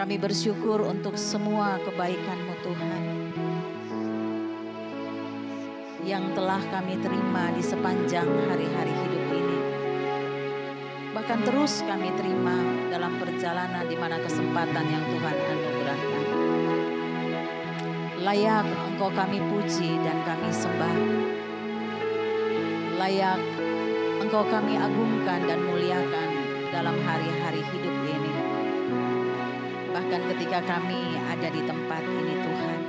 Kami bersyukur untuk semua kebaikan-Mu Tuhan, yang telah kami terima di sepanjang hari-hari hidup ini. Bahkan terus kami terima dalam perjalanan di mana kesempatan yang Tuhan anugerahkan. Layak Engkau kami puji dan kami sembah. Layak Engkau kami agungkan dan muliakan dalam hari-hari hidup ini. Bahkan ketika kami ada di tempat ini Tuhan,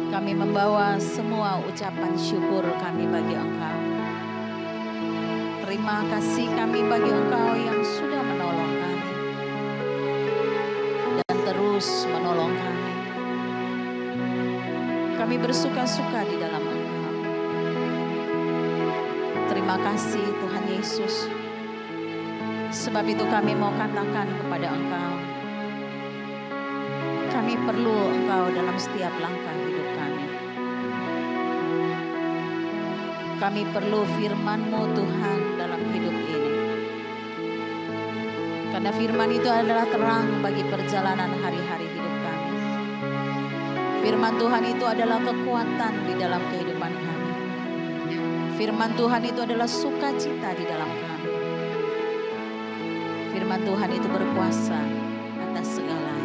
kami membawa semua ucapan syukur kami bagi Engkau. Terima kasih kami bagi Engkau yang sudah menolong kami dan terus menolong kami. Kami bersuka-suka di dalam Engkau. Terima kasih Tuhan Yesus. Sebab itu kami mau katakan kepada Engkau, kami perlu Engkau dalam setiap langkah hidup kami. Kami perlu firman-Mu Tuhan dalam hidup ini. Karena firman itu adalah terang bagi perjalanan hari-hari hidup kami. Firman Tuhan itu adalah kekuatan di dalam kehidupan kami. Firman Tuhan itu adalah sukacita di dalam kami. Firman Tuhan itu berkuasa atas segalanya.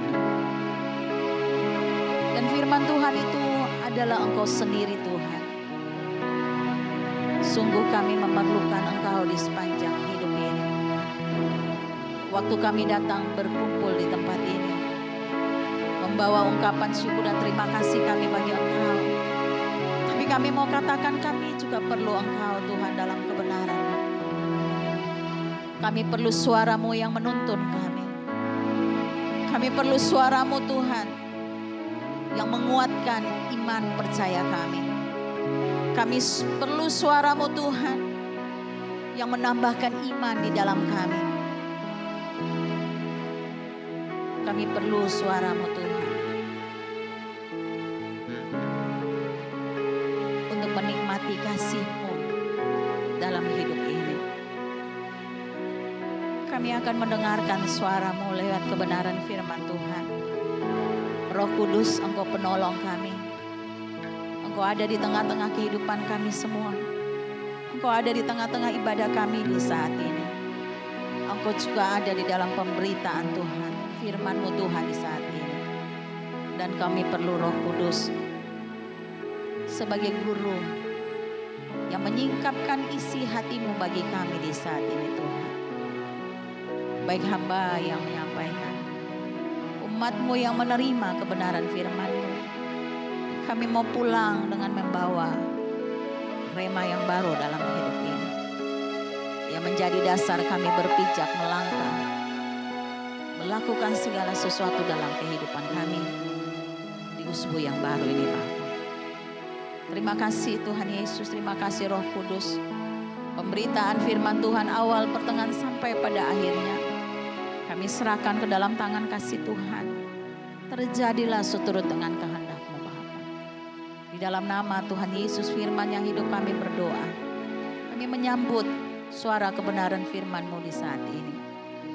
Dan firman Tuhan itu adalah Engkau sendiri Tuhan. Sungguh kami memerlukan Engkau di sepanjang hidup ini. Waktu kami datang berkumpul di tempat ini, membawa ungkapan syukur dan terima kasih kami bagi Engkau. Tapi kami mau katakan kami juga perlu Engkau Tuhan dalam kebenaran. Kami perlu suara-Mu yang menuntun kami. Kami perlu suara-Mu Tuhan yang menguatkan iman percaya kami. Kami perlu suara-Mu Tuhan yang menambahkan iman di dalam kami. Kami perlu suara-Mu Tuhan untuk menikmati kasih-Mu dalam hidup ini. Kami akan mendengarkan suara-Mu lewat kebenaran firman Tuhan. Roh Kudus, Engkau penolong kami. Engkau ada di tengah-tengah kehidupan kami semua. Engkau ada di tengah-tengah ibadah kami di saat ini. Engkau juga ada di dalam pemberitaan Tuhan, firman-Mu Tuhan di saat ini. Dan kami perlu Roh Kudus sebagai guru yang menyingkapkan isi hati-Mu bagi kami di saat ini Tuhan. Baik hamba yang menyampaikan, umat-Mu yang menerima kebenaran firman-Mu. Kami mau pulang dengan membawa rema yang baru dalam hidup ini. Yang menjadi dasar kami berpijak melangkah. Melakukan segala sesuatu dalam kehidupan kami. Di usbu yang baru ini Bapa. Terima kasih Tuhan Yesus, terima kasih Roh Kudus. Pemberitaan firman Tuhan awal, pertengahan sampai pada akhirnya. Kami serahkan ke dalam tangan kasih Tuhan. Terjadilah seturut dengan kehendak-Mu Bapa. Di dalam nama Tuhan Yesus firman yang hidup kami berdoa. Kami menyambut suara kebenaran firman-Mu di saat ini.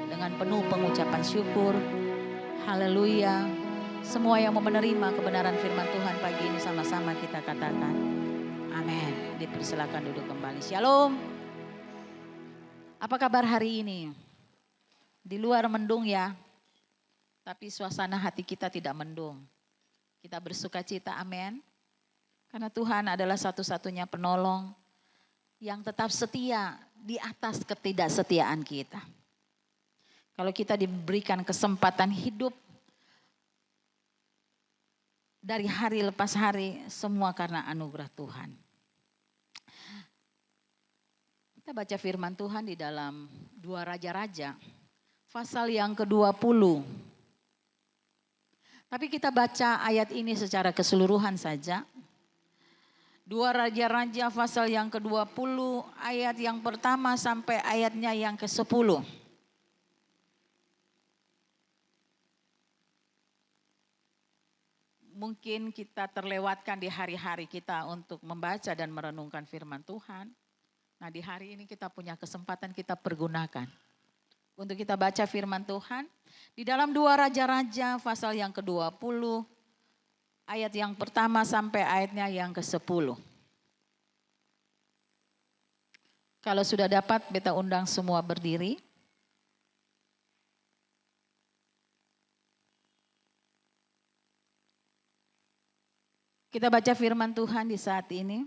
Dengan penuh pengucapan syukur. Haleluya. Semua yang mau menerima kebenaran firman Tuhan pagi ini sama-sama kita katakan. Amin. Dipersilakan duduk kembali. Shalom. Apa kabar hari ini? Di luar mendung ya, tapi suasana hati kita tidak mendung. Kita bersuka cita, amin. Karena Tuhan adalah satu-satunya penolong yang tetap setia di atas ketidaksetiaan kita. Kalau kita diberikan kesempatan hidup dari hari lepas hari, semua karena anugerah Tuhan. Kita baca firman Tuhan di dalam 2 Raja-Raja. Pasal yang ke-20. Tapi kita baca ayat ini secara keseluruhan saja. 2 Raja-Raja pasal yang ke-20 ayat yang pertama sampai ayatnya yang ke-10. Mungkin kita terlewatkan di hari-hari kita untuk membaca dan merenungkan firman Tuhan. Nah di hari ini kita punya kesempatan, kita pergunakan. untuk kita baca firman Tuhan. Di dalam 2 Raja-Raja pasal yang ke-20, ayat yang pertama sampai ayatnya yang ke-10. Kalau sudah dapat, beta undang semua berdiri. Kita baca firman Tuhan di saat ini.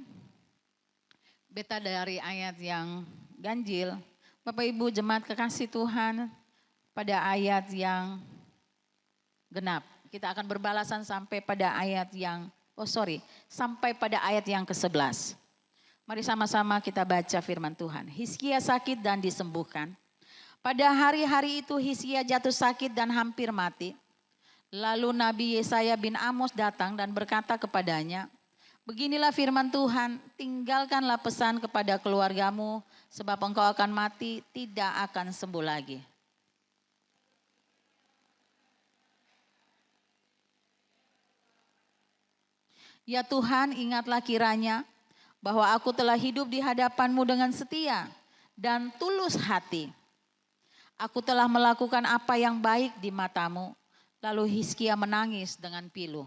Beta dari ayat yang ganjil. Bapak Ibu jemaat kekasih Tuhan, pada ayat yang genap. Kita akan berbalasan sampai pada ayat yang, sampai pada ayat yang ke-11. Mari sama-sama kita baca firman Tuhan. Hizkia sakit dan disembuhkan. Pada hari-hari itu Hizkia jatuh sakit dan hampir mati. Lalu Nabi Yesaya bin Amos datang dan berkata kepadanya, beginilah firman Tuhan, tinggalkanlah pesan kepada keluargamu, sebab engkau akan mati, tidak akan sembuh lagi. Ya Tuhan, ingatlah kiranya bahwa aku telah hidup di hadapanmu dengan setia dan tulus hati. Aku telah melakukan apa yang baik di matamu. Lalu Hizkia menangis dengan pilu.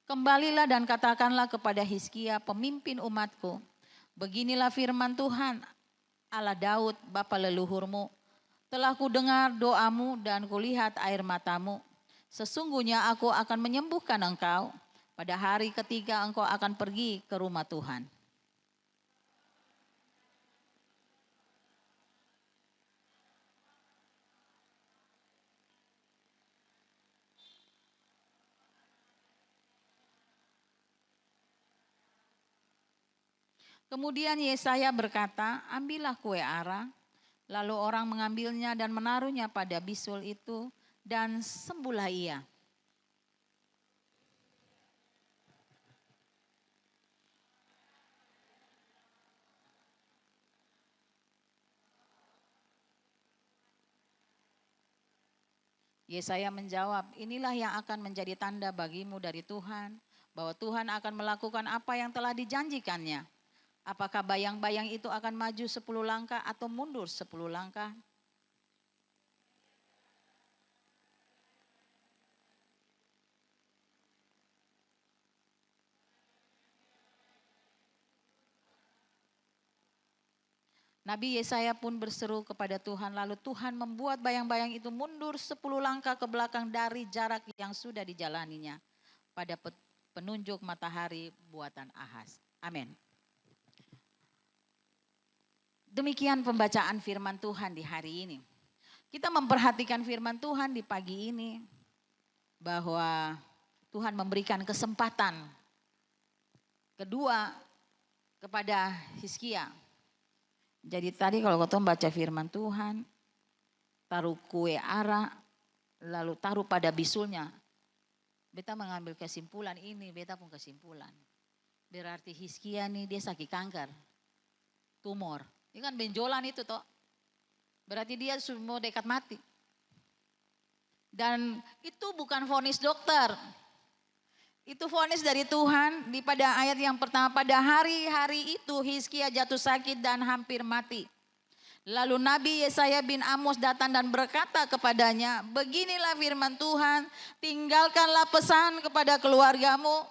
Kembalilah dan katakanlah kepada Hizkia, pemimpin umatku, beginilah firman Tuhan, Allah Daud, bapa leluhurmu. Telah kudengar doamu dan kulihat air matamu. Sesungguhnya aku akan menyembuhkan engkau. Pada hari ketiga engkau akan pergi ke rumah Tuhan. Kemudian Yesaya berkata, ambillah kue ara. Lalu orang mengambilnya dan menaruhnya pada bisul itu dan sembuhlah ia. Yesaya menjawab, inilah yang akan menjadi tanda bagimu dari Tuhan, bahwa Tuhan akan melakukan apa yang telah dijanjikannya. Apakah bayang-bayang itu akan maju 10 langkah atau mundur 10 langkah? Nabi Yesaya pun berseru kepada Tuhan, lalu Tuhan membuat bayang-bayang itu mundur 10 langkah ke belakang dari jarak yang sudah dijalaninya pada penunjuk matahari buatan Ahaz. Amin. Demikian pembacaan firman Tuhan di hari ini. Kita memperhatikan firman Tuhan di pagi ini bahwa Tuhan memberikan kesempatan kedua kepada Hizkia. Jadi tadi kalau kau baca firman Tuhan, taruh kue ara, lalu taruh pada bisulnya. Beta mengambil kesimpulan ini, beta pun kesimpulan. Berarti Hizkia nih dia sakit kanker, tumor. Ini kan benjolan itu toh. Berarti dia semua dekat mati. Dan itu bukan vonis dokter. Itu vonis dari Tuhan di pada ayat yang pertama. Pada hari-hari itu Hizkia jatuh sakit dan hampir mati. Lalu Nabi Yesaya bin Amos datang dan berkata kepadanya, beginilah firman Tuhan, tinggalkanlah pesan kepada keluargamu,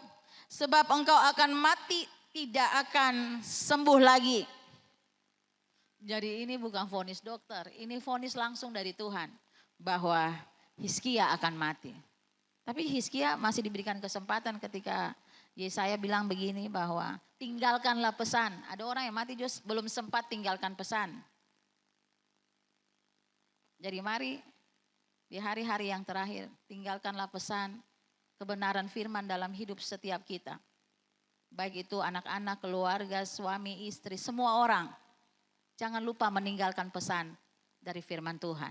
sebab engkau akan mati, tidak akan sembuh lagi. Jadi ini bukan vonis dokter, ini vonis langsung dari Tuhan bahwa Hizkia akan mati. Tapi Hizkia masih diberikan kesempatan ketika Yesaya bilang begini bahwa tinggalkanlah pesan. Ada orang yang mati just belum sempat tinggalkan pesan. Jadi mari di hari-hari yang terakhir tinggalkanlah pesan kebenaran firman dalam hidup setiap kita. Baik itu anak-anak, keluarga, suami, istri, semua orang. Jangan lupa meninggalkan pesan dari firman Tuhan.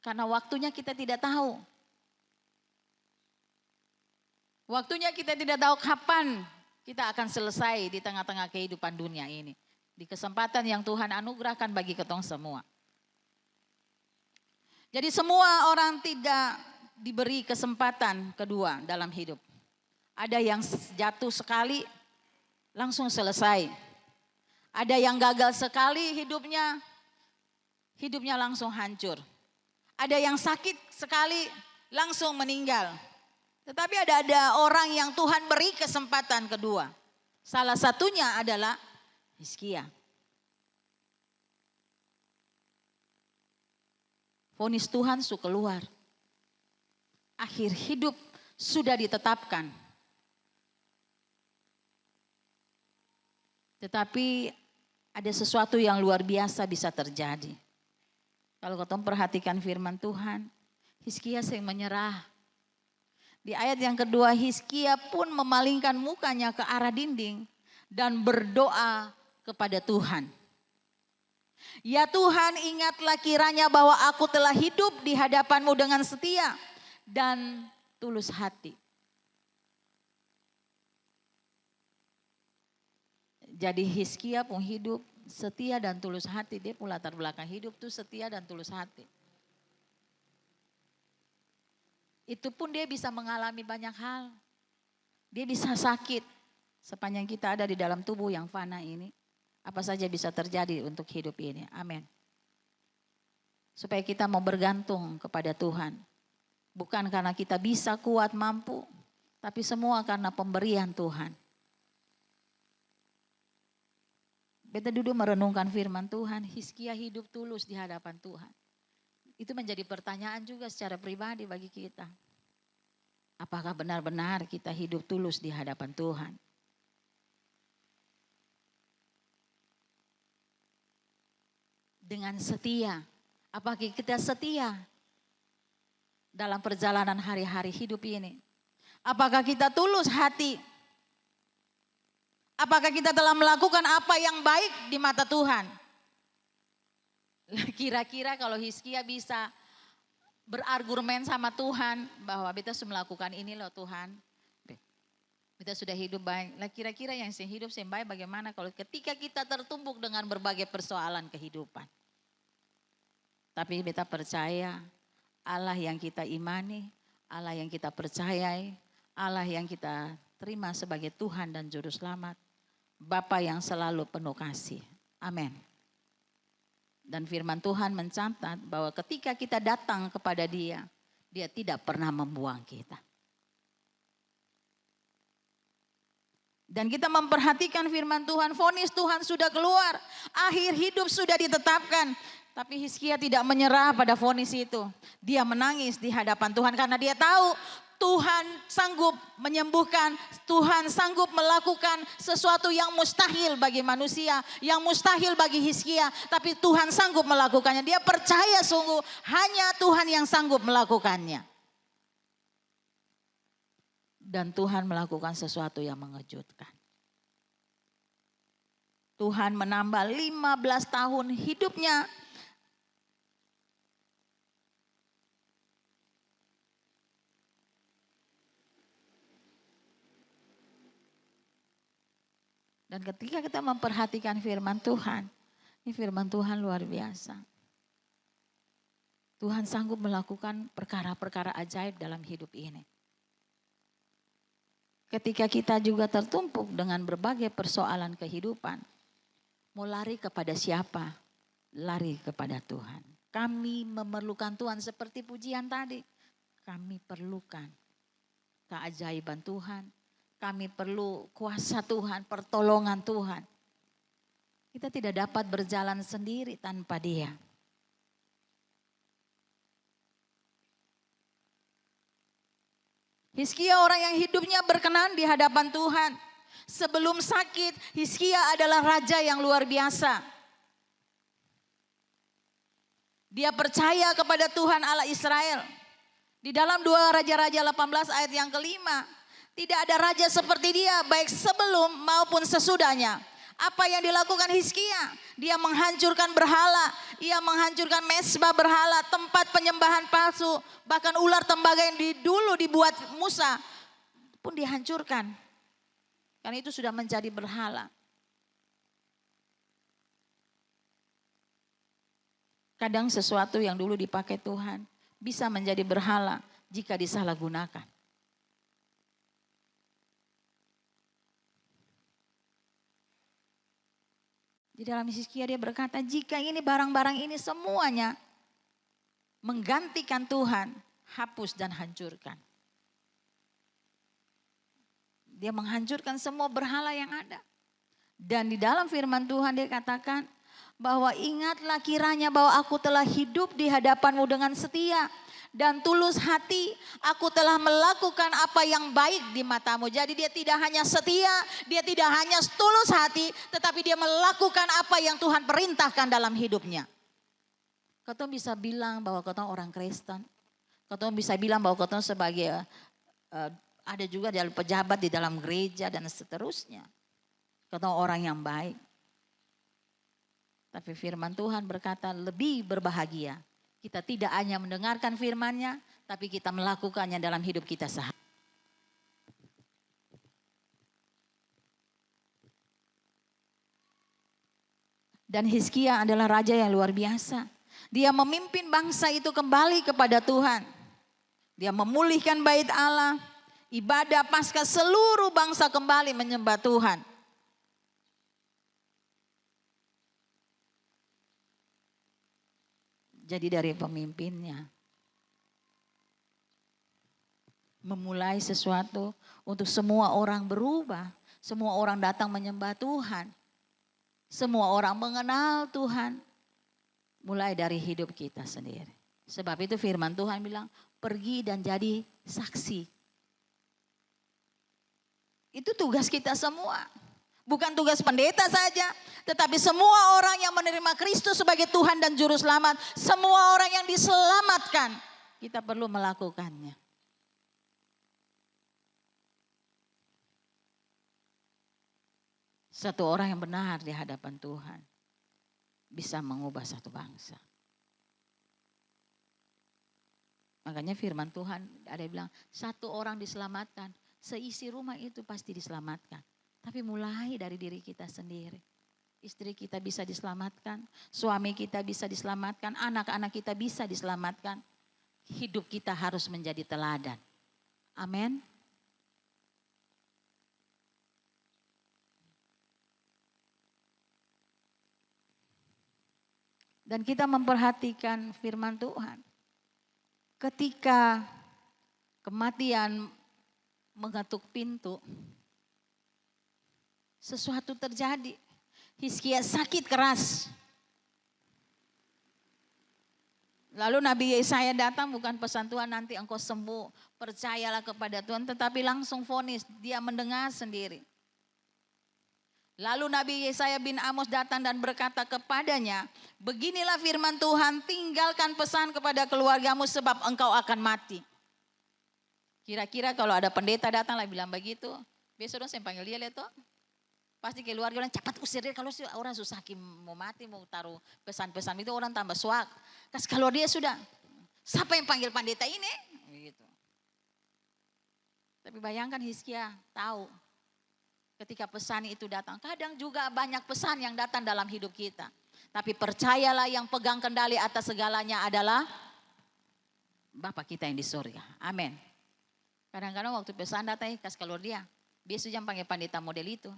Karena waktunya kita tidak tahu. Waktunya kita tidak tahu kapan kita akan selesai di tengah-tengah kehidupan dunia ini. Di kesempatan yang Tuhan anugerahkan bagi ketong semua. Jadi semua orang tidak diberi kesempatan kedua dalam hidup. Ada yang jatuh sekali langsung selesai. Ada yang gagal sekali hidupnya langsung hancur. Ada yang sakit sekali langsung meninggal. Tetapi ada orang yang Tuhan beri kesempatan kedua. Salah satunya adalah Hizkia. Vonis Tuhan su keluar. Akhir hidup sudah ditetapkan. Tetapi ada sesuatu yang luar biasa bisa terjadi. Kalau kita perhatikan firman Tuhan, Hizkia sering menyerah. Di ayat yang kedua, Hizkia pun memalingkan mukanya ke arah dinding dan berdoa kepada Tuhan. Ya Tuhan, ingatlah kiranya bahwa aku telah hidup di hadapan-Mu dengan setia dan tulus hati. Jadi Hizkia pun hidup setia dan tulus hati. Dia pun latar belakang hidup tuh setia dan tulus hati. Itu pun dia bisa mengalami banyak hal. Dia bisa sakit. Sepanjang kita ada di dalam tubuh yang fana ini. Apa saja bisa terjadi untuk hidup ini. Amin. Supaya kita mau bergantung kepada Tuhan. Bukan karena kita bisa kuat mampu. Tapi semua karena pemberian Tuhan. Kita duduk merenungkan firman Tuhan. Hizkia hidup tulus di hadapan Tuhan. Itu menjadi pertanyaan juga secara pribadi bagi kita. Apakah benar-benar kita hidup tulus di hadapan Tuhan? Dengan setia. Apakah kita setia dalam perjalanan hari-hari hidup ini? Apakah kita tulus hati? Apakah kita telah melakukan apa yang baik di mata Tuhan? Kira-kira kalau Hizkia bisa berargumen sama Tuhan bahwa kita sudah melakukan ini loh Tuhan. Kita sudah hidup baik. Kira-kira yang hidup baik bagaimana kalau ketika kita tertumbuk dengan berbagai persoalan kehidupan. Tapi kita percaya Allah yang kita imani, Allah yang kita percayai, Allah yang kita terima sebagai Tuhan dan Juru Selamat. Bapa yang selalu penuh kasih. Amin. Dan firman Tuhan mencatat bahwa ketika kita datang kepada Dia, Dia tidak pernah membuang kita. Dan kita memperhatikan firman Tuhan, vonis Tuhan sudah keluar, akhir hidup sudah ditetapkan. Tapi Hizkia tidak menyerah pada vonis itu. Dia menangis di hadapan Tuhan karena dia tahu Tuhan sanggup menyembuhkan, Tuhan sanggup melakukan sesuatu yang mustahil bagi manusia, yang mustahil bagi Hizkia, tapi Tuhan sanggup melakukannya. Dia percaya sungguh hanya Tuhan yang sanggup melakukannya. Dan Tuhan melakukan sesuatu yang mengejutkan. Tuhan menambah 15 tahun hidupnya. Dan ketika kita memperhatikan firman Tuhan, ini firman Tuhan luar biasa. Tuhan sanggup melakukan perkara-perkara ajaib dalam hidup ini. Ketika kita juga tertumpuk dengan berbagai persoalan kehidupan, mau lari kepada siapa? Lari kepada Tuhan. Kami memerlukan Tuhan seperti pujian tadi. Kami perlukan keajaiban Tuhan. Kami perlu kuasa Tuhan, pertolongan Tuhan. Kita tidak dapat berjalan sendiri tanpa Dia. Hizkia orang yang hidupnya berkenan di hadapan Tuhan. Sebelum sakit, Hizkia adalah raja yang luar biasa. Dia percaya kepada Tuhan Allah Israel. Di dalam 2 Raja-Raja 18 ayat yang kelima. Tidak ada raja seperti dia baik sebelum maupun sesudahnya. Apa yang dilakukan Hizkia? Dia menghancurkan berhala, ia menghancurkan mesbah berhala, tempat penyembahan palsu, bahkan ular tembaga yang dulu dibuat Musa pun dihancurkan. Karena itu sudah menjadi berhala. Kadang sesuatu yang dulu dipakai Tuhan bisa menjadi berhala jika disalahgunakan. Di dalam Hizkia dia berkata, jika ini barang-barang ini semuanya menggantikan Tuhan, hapus dan hancurkan. Dia menghancurkan semua berhala yang ada. Dan di dalam firman Tuhan dia katakan bahwa ingatlah kiranya bahwa aku telah hidup di hadapanmu dengan setia dan tulus hati. Aku telah melakukan apa yang baik di matamu. Jadi dia tidak hanya setia, dia tidak hanya tulus hati, tetapi dia melakukan apa yang Tuhan perintahkan dalam hidupnya. Kau bisa bilang bahwa kau orang Kristen. Kau bisa bilang bahwa kau sebagai ada juga pejabat di dalam gereja dan seterusnya. Kau orang yang baik. Tapi firman Tuhan berkata lebih berbahagia. Kita tidak hanya mendengarkan firman-Nya, tapi kita melakukannya dalam hidup kita sehari. Dan Hizkia adalah raja yang luar biasa. Dia memimpin bangsa itu kembali kepada Tuhan. Dia memulihkan bait Allah. Ibadah Paskah seluruh bangsa kembali menyembah Tuhan. Jadi dari pemimpinnya memulai sesuatu untuk semua orang berubah. Semua orang datang menyembah Tuhan. Semua orang mengenal Tuhan. Mulai dari hidup kita sendiri. Sebab itu firman Tuhan bilang, pergi dan jadi saksi. Itu tugas kita semua. Bukan tugas pendeta saja, tetapi semua orang yang menerima Kristus sebagai Tuhan dan Juru Selamat, semua orang yang diselamatkan, kita perlu melakukannya. Satu orang yang benar di hadapan Tuhan bisa mengubah satu bangsa. Makanya firman Tuhan ada yang bilang, satu orang diselamatkan, seisi rumah itu pasti diselamatkan. Tapi mulai dari diri kita sendiri. Istri kita bisa diselamatkan, suami kita bisa diselamatkan, anak-anak kita bisa diselamatkan. Hidup kita harus menjadi teladan. Amin. Dan kita memperhatikan firman Tuhan. Ketika kematian mengetuk pintu, sesuatu terjadi. Hizkia sakit keras. Lalu Nabi Yesaya datang, bukan pesan Tuhan nanti engkau sembuh, percayalah kepada Tuhan, tetapi langsung vonis, dia mendengar sendiri. Lalu Nabi Yesaya bin Amos datang dan berkata kepadanya, beginilah firman Tuhan, tinggalkan pesan kepada keluargamu sebab engkau akan mati. Kira-kira kalau ada pendeta datang lah bilang begitu, besok dong saya panggil dia lihat toh. Pasti keluarga orang cepat usir dia, kalau orang susah mau mati, mau taruh pesan-pesan itu orang tambah suak. Kalau dia sudah, siapa yang panggil pendeta ini? Gitu. Tapi bayangkan Hizkia tahu ketika pesan itu datang. Kadang juga banyak pesan yang datang dalam hidup kita. Tapi percayalah yang pegang kendali atas segalanya adalah Bapa kita yang di surga. Amin. Kadang-kadang waktu pesan datang, kalau dia, biasa jam panggil pendeta model itu.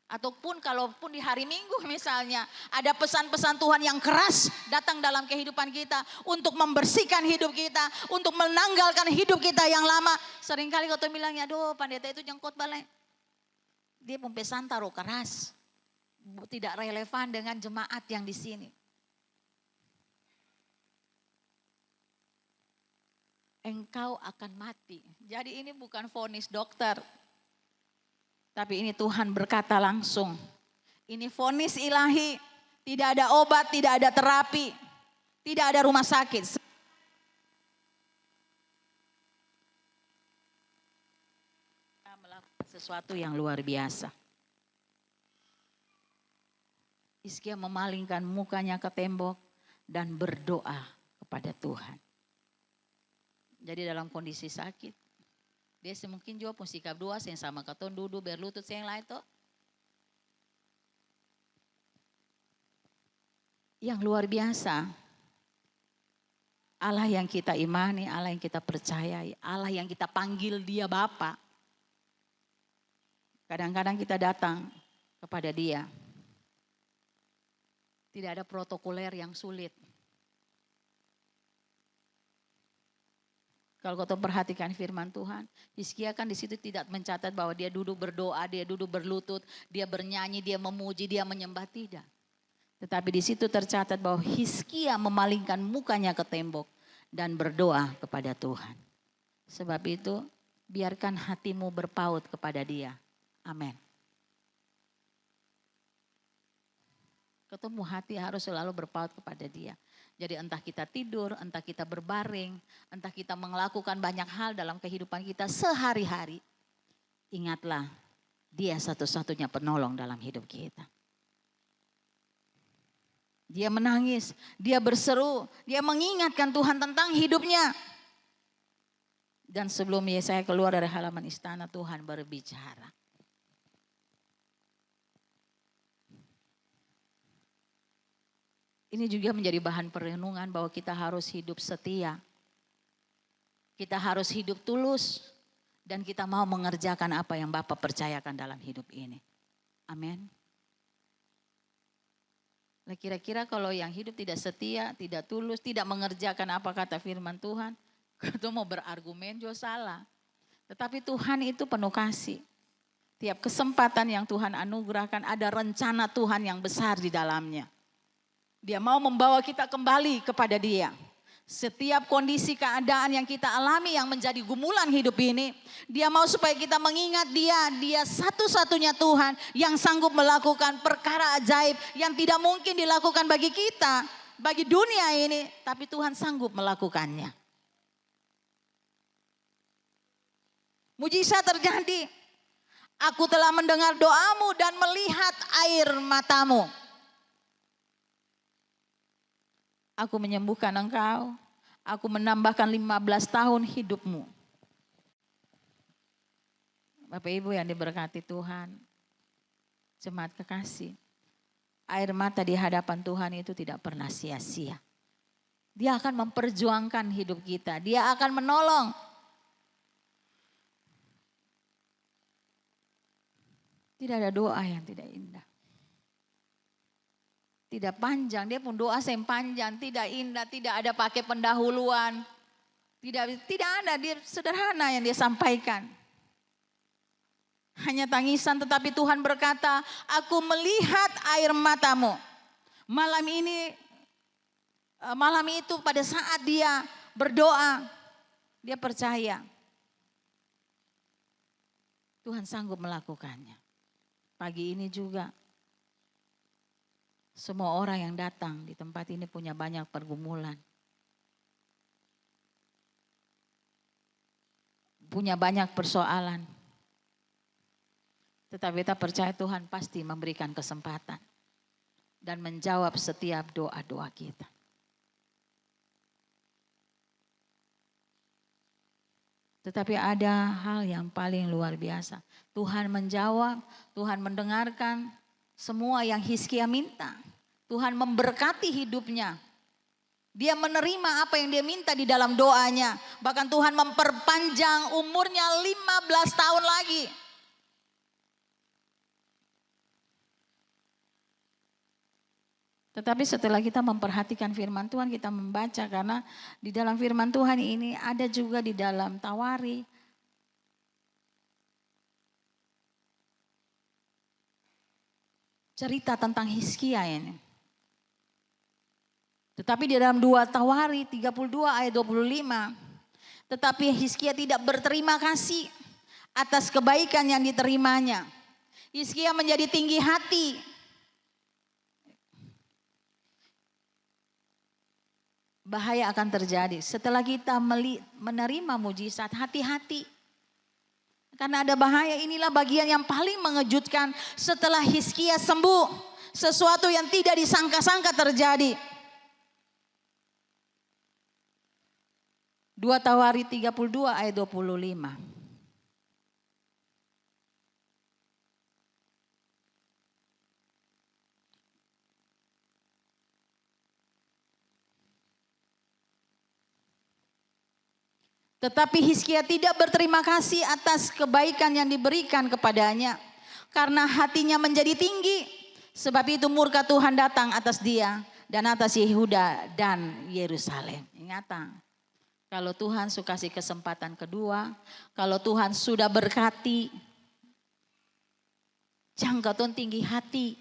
Ataupun kalaupun di hari Minggu misalnya ada pesan-pesan Tuhan yang keras datang dalam kehidupan kita untuk membersihkan hidup kita, untuk menanggalkan hidup kita yang lama. Seringkali kau bilangnya, aduh pendeta itu jengkot balik. Dia pesan taruh keras, tidak relevan dengan jemaat yang di sini. Engkau akan mati. Jadi ini bukan vonis dokter. Tapi ini Tuhan berkata langsung. Ini vonis ilahi. Tidak ada obat, tidak ada terapi. Tidak ada rumah sakit. Kita melakukan sesuatu yang luar biasa. Hizkia memalingkan mukanya ke tembok dan berdoa kepada Tuhan. Jadi dalam kondisi sakit. Dia semungkin juga pun sikap dua, yang sama katon duduk berlutut yang lain tuh. Yang luar biasa. Allah yang kita imani, Allah yang kita percayai, Allah yang kita panggil dia Bapa. Kadang-kadang kita datang kepada dia. Tidak ada protokoler yang sulit. Kalau kau perhatikan firman Tuhan, Hizkia kan di situ tidak mencatat bahwa dia duduk berdoa, dia duduk berlutut, dia bernyanyi, dia memuji, dia menyembah, tidak. Tetapi di situ tercatat bahwa Hizkia memalingkan mukanya ke tembok dan berdoa kepada Tuhan. Sebab itu biarkan hatimu berpaut kepada Dia. Amin. Ketemu hati harus selalu berpaut kepada Dia. Jadi entah kita tidur, entah kita berbaring, entah kita melakukan banyak hal dalam kehidupan kita sehari-hari. Ingatlah, Dia satu-satunya penolong dalam hidup kita. Dia menangis, dia berseru, dia mengingatkan Tuhan tentang hidupnya. Dan sebelum Yesaya keluar dari halaman istana, Tuhan berbicara. Ini juga menjadi bahan perenungan bahwa kita harus hidup setia. Kita harus hidup tulus. Dan kita mau mengerjakan apa yang Bapa percayakan dalam hidup ini. Amin. Nah, kira-kira kalau yang hidup tidak setia, tidak tulus, tidak mengerjakan apa kata firman Tuhan. Itu mau berargumen juga salah. Tetapi Tuhan itu penuh kasih. Tiap kesempatan yang Tuhan anugerahkan ada rencana Tuhan yang besar di dalamnya. Dia mau membawa kita kembali kepada Dia. Setiap kondisi keadaan yang kita alami yang menjadi gumulan hidup ini, Dia mau supaya kita mengingat Dia. Dia satu-satunya Tuhan yang sanggup melakukan perkara ajaib yang tidak mungkin dilakukan bagi kita, bagi dunia ini. Tapi Tuhan sanggup melakukannya. Mujizat terjadi. Aku telah mendengar doamu dan melihat air matamu. Aku menyembuhkan engkau, aku menambahkan 15 tahun hidupmu. Bapak Ibu yang diberkati Tuhan, jemaat kekasih, air mata di hadapan Tuhan itu tidak pernah sia-sia. Dia akan memperjuangkan hidup kita, Dia akan menolong. Tidak ada doa yang tidak indah. Tidak panjang, dia pun doa yang panjang, tidak indah, tidak ada pakai pendahuluan. Tidak ada, dia sederhana yang dia sampaikan. Hanya tangisan, tetapi Tuhan berkata, aku melihat air matamu. Malam itu pada saat dia berdoa, dia percaya Tuhan sanggup melakukannya. Pagi ini juga. Semua orang yang datang di tempat ini punya banyak pergumulan. Punya banyak persoalan. Tetapi kita percaya Tuhan pasti memberikan kesempatan. Dan menjawab setiap doa-doa kita. Tetapi ada hal yang paling luar biasa. Tuhan menjawab, Tuhan mendengarkan semua yang Hizkia minta. Tuhan memberkati hidupnya. Dia menerima apa yang dia minta di dalam doanya. Bahkan Tuhan memperpanjang umurnya 15 tahun lagi. Tetapi setelah kita memperhatikan firman Tuhan, kita membaca karena di dalam firman Tuhan ini ada juga di dalam Tawari. Cerita tentang Hizkia ini. Tetapi di dalam 2 Tawari 32 ayat 25. Tetapi Hizkia tidak berterima kasih atas kebaikan yang diterimanya. Hizkia menjadi tinggi hati. Bahaya akan terjadi setelah kita menerima mujizat, hati-hati. Karena ada bahaya, inilah bagian yang paling mengejutkan setelah Hizkia sembuh. Sesuatu yang tidak disangka-sangka terjadi. 2 Tawari 32 ayat 25. Tetapi Hizkia tidak berterima kasih atas kebaikan yang diberikan kepadanya. Karena hatinya menjadi tinggi. Sebab itu murka Tuhan datang atas dia dan atas Yehuda dan Yerusalem. Ingat, kalau Tuhan suka kasih kesempatan kedua, kalau Tuhan sudah berkati, jangan kau tinggi hati.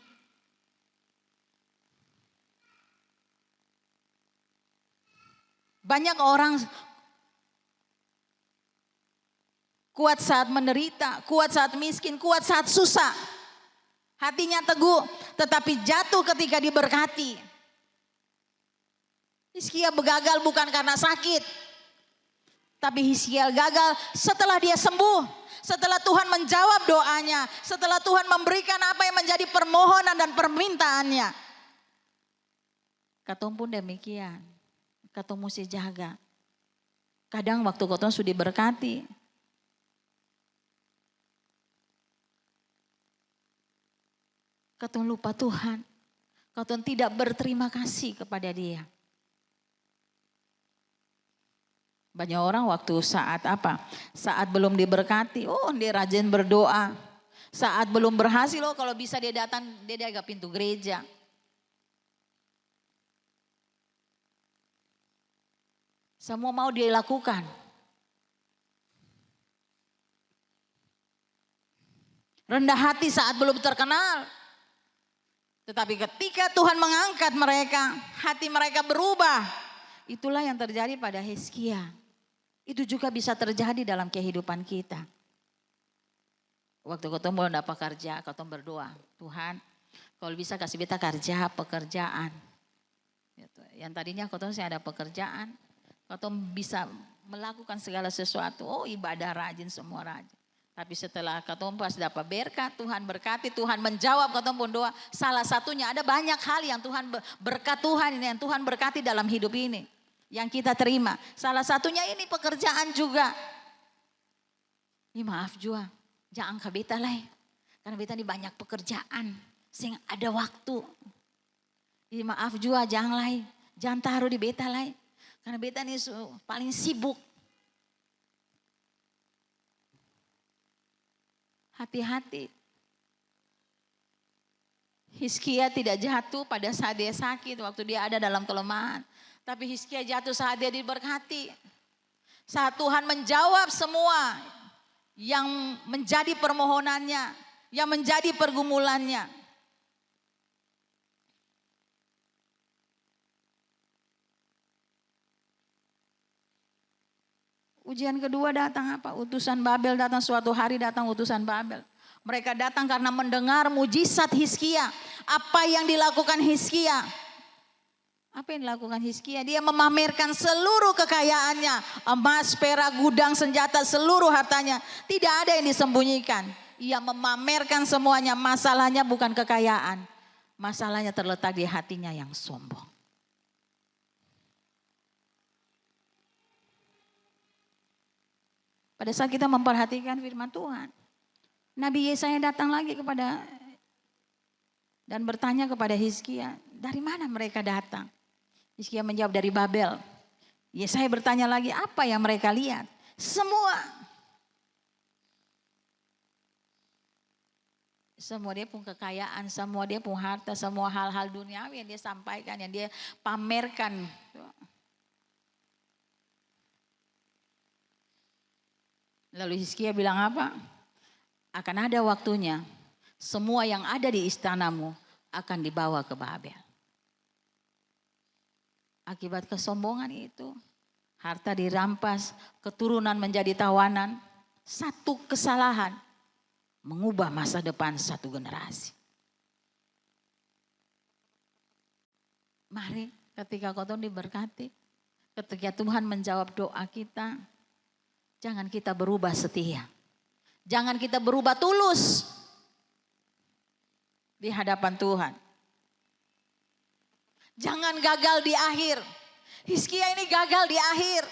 Banyak orang kuat saat menderita, kuat saat miskin, kuat saat susah. Hatinya teguh, tetapi jatuh ketika diberkati. Hizkia gagal bukan karena sakit, tapi Hizkia gagal setelah dia sembuh, setelah Tuhan menjawab doanya, setelah Tuhan memberikan apa yang menjadi permohonan dan permintaannya. Katong pun demikian, katong mesti jaga. Kadang waktu katong sudah diberkati, katong lupa Tuhan, katong tidak berterima kasih kepada Dia. Banyak orang waktu saat apa? Saat belum diberkati, dia rajin berdoa. Saat belum berhasil, kalau bisa dia datang, dia jaga pintu gereja. Semua mau dia lakukan. Rendah hati saat belum terkenal. Tetapi ketika Tuhan mengangkat mereka, hati mereka berubah. Itulah yang terjadi pada Hizkia. Itu juga bisa terjadi dalam kehidupan kita. Waktu ketemu belum dapat kerja, ketemu berdoa, Tuhan, kalau bisa kasih beta kerja, pekerjaan. Yang tadinya ketemu saya ada pekerjaan, ketemu bisa melakukan segala sesuatu. Ibadah rajin, semua rajin. Tapi setelah ketemu pas dapat berkat, Tuhan berkati, Tuhan menjawab ketemu pun doa. Salah satunya ada banyak hal yang Tuhan berkat Tuhan ini, yang Tuhan berkati dalam hidup ini. Yang kita terima. Salah satunya ini pekerjaan juga. Maaf juga, jangan ke beta lah. Karena beta ini banyak pekerjaan. Sehingga ada waktu. Maaf juga, jangan lah. Jangan taruh di beta lah. Karena beta ini paling sibuk. Hati-hati. Hizkia tidak jatuh pada saat dia sakit, waktu dia ada dalam kelemahan. Tapi Hizkia jatuh saat dia diberkati. Saat Tuhan menjawab semua yang menjadi permohonannya, yang menjadi pergumulannya. Ujian kedua datang apa? Utusan Babel datang, suatu hari datang utusan Babel. Mereka datang karena mendengar mujizat Hizkia. Apa yang dilakukan Hizkia? Apa yang dilakukan Hizkia? Dia memamerkan seluruh kekayaannya. Emas, perak, gudang, senjata, seluruh hartanya. Tidak ada yang disembunyikan. Ia memamerkan semuanya. Masalahnya bukan kekayaan. Masalahnya terletak di hatinya yang sombong. Pada saat kita memperhatikan firman Tuhan, Nabi Yesaya datang lagi kepada dan bertanya kepada Hizkia, dari mana mereka datang? Hizkia menjawab, dari Babel. Yesaya bertanya lagi, apa yang mereka lihat? Semua dia pun kekayaan, semua dia pun harta, semua hal-hal duniawi yang dia sampaikan, yang dia pamerkan. Lalu Hizkia bilang apa? Akan ada waktunya, semua yang ada di istanamu akan dibawa ke Babel. Akibat kesombongan itu, harta dirampas, keturunan menjadi tawanan. Satu kesalahan mengubah masa depan satu generasi. Mari ketika kau diberkati, ketika Tuhan menjawab doa kita, jangan kita berubah setia. Jangan kita berubah tulus di hadapan Tuhan. Jangan gagal di akhir. Hizkia ini gagal di akhir.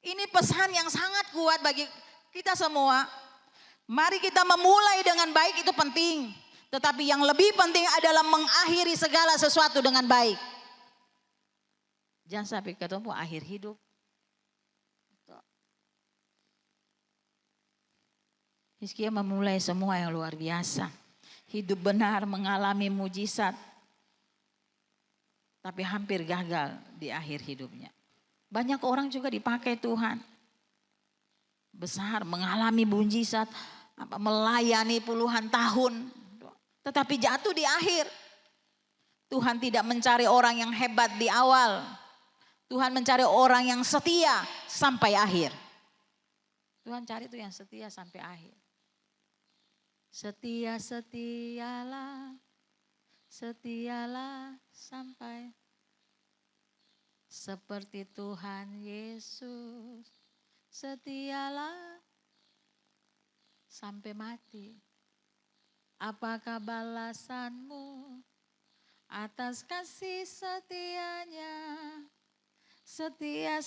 Ini pesan yang sangat kuat bagi kita semua. Mari kita memulai dengan baik, itu penting. Tetapi yang lebih penting adalah mengakhiri segala sesuatu dengan baik. Jangan sampai ketemu akhir hidup. Hizkia memulai semua yang luar biasa. hidup benar, mengalami mujizat, tapi hampir gagal di akhir hidupnya. Banyak orang juga dipakai Tuhan. Besar, mengalami mujizat, melayani puluhan tahun, tetapi jatuh di akhir. Tuhan tidak mencari orang yang hebat di awal. Tuhan mencari orang yang setia sampai akhir. Tuhan cari itu yang setia sampai akhir. Setialah sampai seperti Tuhan Yesus. Setialah sampai mati. Apakah balasanmu atas kasih setianya? Setialah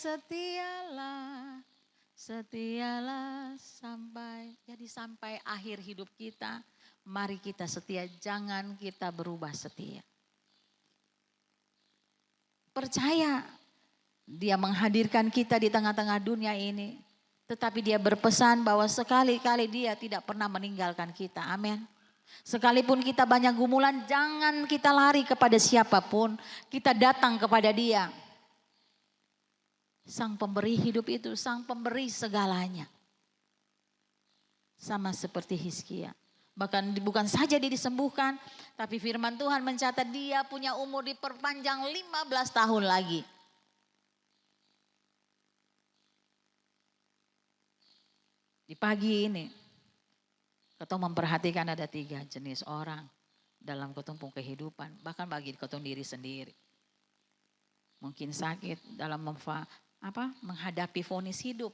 sampai. Jadi sampai akhir hidup kita, mari kita setia, jangan kita berubah setia. Percaya, Dia menghadirkan kita di tengah-tengah dunia ini. Tetapi Dia berpesan bahwa sekali-kali Dia tidak pernah meninggalkan kita. Amin. Sekalipun kita banyak gumulan, jangan kita lari kepada siapapun. Kita datang kepada Dia. Sang pemberi hidup itu, sang pemberi segalanya. Sama seperti Hizkia. Bahkan bukan saja dia disembuhkan, tapi firman Tuhan mencatat dia punya umur diperpanjang 15 tahun lagi. Di pagi ini, kita memperhatikan ada 3 jenis orang dalam ketumpung kehidupan, bahkan bagi ketumpung diri sendiri. Mungkin sakit dalam menghadapi vonis hidup.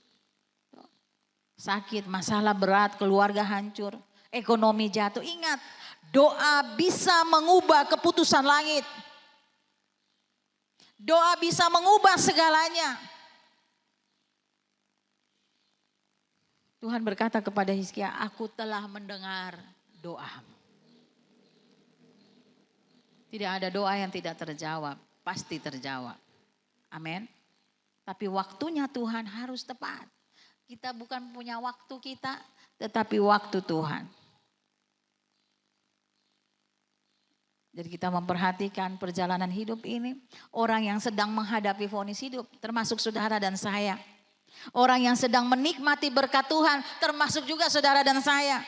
Sakit, masalah berat, keluarga hancur, ekonomi jatuh. Ingat, doa bisa mengubah keputusan langit. Doa bisa mengubah segalanya. Tuhan berkata kepada Hizkia, aku telah mendengar doamu. Tidak ada doa yang tidak terjawab, pasti terjawab. Amin. Tapi waktunya Tuhan harus tepat. Kita bukan punya waktu kita, tetapi waktu Tuhan. Jadi kita memperhatikan perjalanan hidup ini. Orang yang sedang menghadapi vonis hidup, termasuk saudara dan saya. Orang yang sedang menikmati berkat Tuhan, termasuk juga saudara dan saya.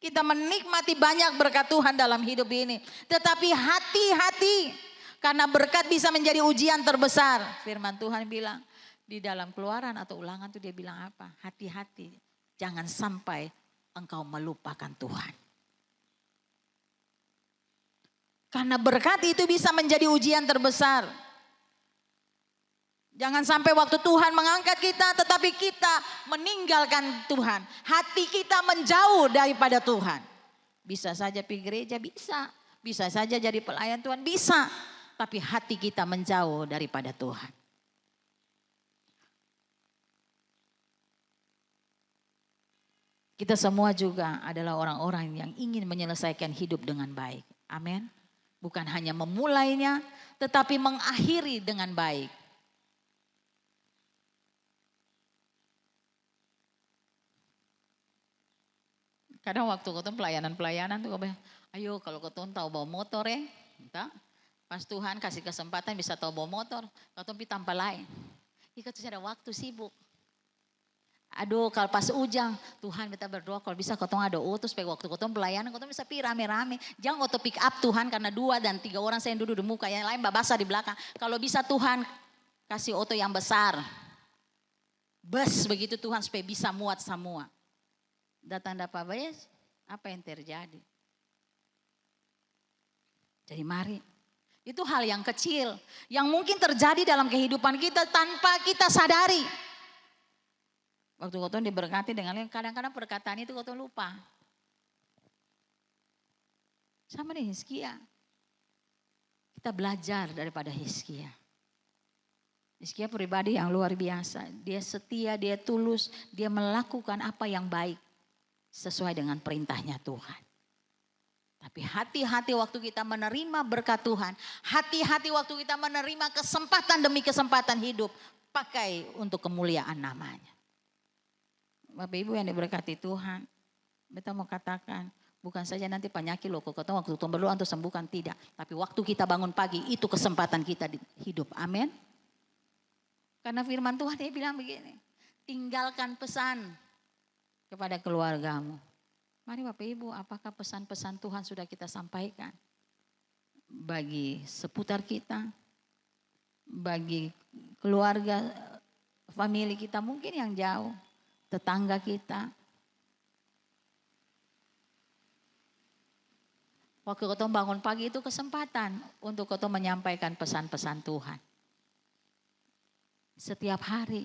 Kita menikmati banyak berkat Tuhan dalam hidup ini. Tetapi hati-hati, karena berkat bisa menjadi ujian terbesar. Firman Tuhan bilang, di dalam Keluaran atau Ulangan itu dia bilang apa? Hati-hati, jangan sampai engkau melupakan Tuhan. Karena berkat itu bisa menjadi ujian terbesar. Jangan sampai waktu Tuhan mengangkat kita, tetapi kita meninggalkan Tuhan. Hati kita menjauh daripada Tuhan. Bisa saja pergi gereja, bisa. Bisa saja jadi pelayan Tuhan, bisa. Tapi hati kita menjauh daripada Tuhan. Kita semua juga adalah orang-orang yang ingin menyelesaikan hidup dengan baik. Amin. Bukan hanya memulainya, tetapi mengakhiri dengan baik. Kadang waktu ketemu pelayanan-pelayanan tuh, ayo kalau ketemu tahu bawa motor ya, entah. Pas Tuhan kasih kesempatan bisa tahu bawa motor, ketemu tanpa lain. Kita tuh ada waktu sibuk. Aduh kalau pas ujang, Tuhan kita berdoa kalau bisa ketemu ada auto supaya waktu ketemu pelayanan, ketemu bisa pi rame-rame. Jangan auto pick up Tuhan karena 2 dan 3 orang saya yang duduk di muka, yang lain babasa di belakang. Kalau bisa Tuhan kasih auto yang besar. Bus begitu Tuhan supaya bisa muat semua. Datang dapat apa yang terjadi? Jadi mari, itu hal yang kecil yang mungkin terjadi dalam kehidupan kita tanpa kita sadari. Waktu kau diberkati dengan kadang-kadang perkataan itu kau lupa. Sama nih Hizkia. Kita belajar daripada Hizkia. Hizkia pribadi yang luar biasa. Dia setia, dia tulus, dia melakukan apa yang baik. Sesuai dengan perintahnya Tuhan. Tapi hati-hati waktu kita menerima berkat Tuhan. Hati-hati waktu kita menerima kesempatan demi kesempatan hidup. Pakai untuk kemuliaan namanya. Bapak Ibu yang diberkati Tuhan. Kita mau katakan Bukan saja nanti penyakit loh, kau ketemu waktu berdoa untuk sembuhkan, tidak. Tapi waktu kita bangun pagi, itu kesempatan kita di hidup. Amin. Karena firman Tuhan dia bilang begini, tinggalkan pesan kepada keluargamu. Mari Bapak Ibu, apakah pesan-pesan Tuhan sudah kita sampaikan? Bagi seputar kita, bagi keluarga, famili kita mungkin yang jauh, tetangga kita. Waktu kau bangun pagi itu kesempatan untuk kau menyampaikan pesan-pesan Tuhan. Setiap hari.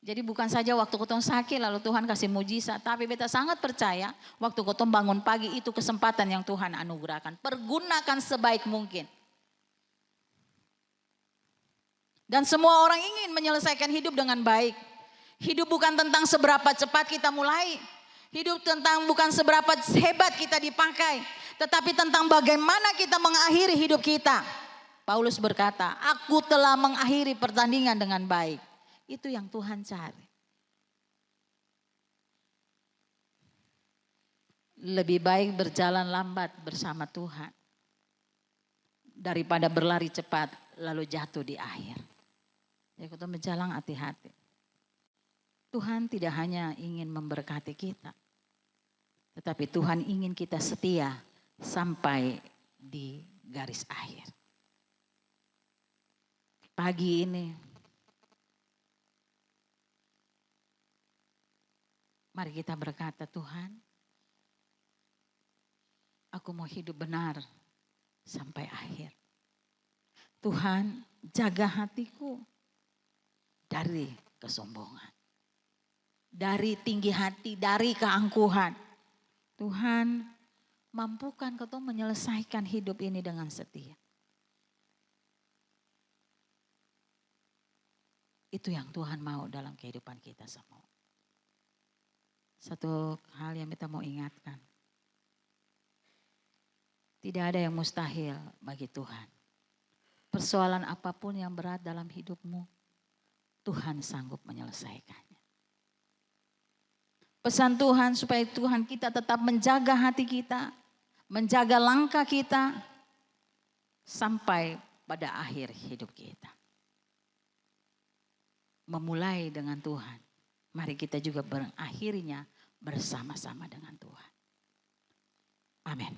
Jadi bukan saja waktu kau sakit lalu Tuhan kasih mujizat. Tapi beta sangat percaya waktu kau bangun pagi itu kesempatan yang Tuhan anugerahkan. Pergunakan sebaik mungkin. Dan semua orang ingin menyelesaikan hidup dengan baik. Hidup bukan tentang seberapa cepat kita mulai. Hidup tentang bukan seberapa hebat kita dipakai. Tetapi tentang bagaimana kita mengakhiri hidup kita. Paulus berkata, aku telah mengakhiri pertandingan dengan baik. Itu yang Tuhan cari. Lebih baik berjalan lambat bersama Tuhan. Daripada berlari cepat lalu jatuh di akhir. Jadi kita berjalan hati-hati. Tuhan tidak hanya ingin memberkati kita. Tetapi Tuhan ingin kita setia sampai di garis akhir. Pagi ini, mari kita berkata, Tuhan, aku mau hidup benar sampai akhir. Tuhan, jaga hatiku dari kesombongan, dari tinggi hati, dari keangkuhan. Tuhan, mampukan Kau menyelesaikan hidup ini dengan setia. Itu yang Tuhan mau dalam kehidupan kita semua. Satu hal yang kita mau ingatkan. Tidak ada yang mustahil bagi Tuhan. Persoalan apapun yang berat dalam hidupmu, Tuhan sanggup menyelesaikannya. Pesan Tuhan supaya Tuhan kita tetap menjaga hati kita, menjaga langkah kita sampai pada akhir hidup kita. Memulai dengan Tuhan, mari kita juga mengakhirinya bersama-sama dengan Tuhan. Amin.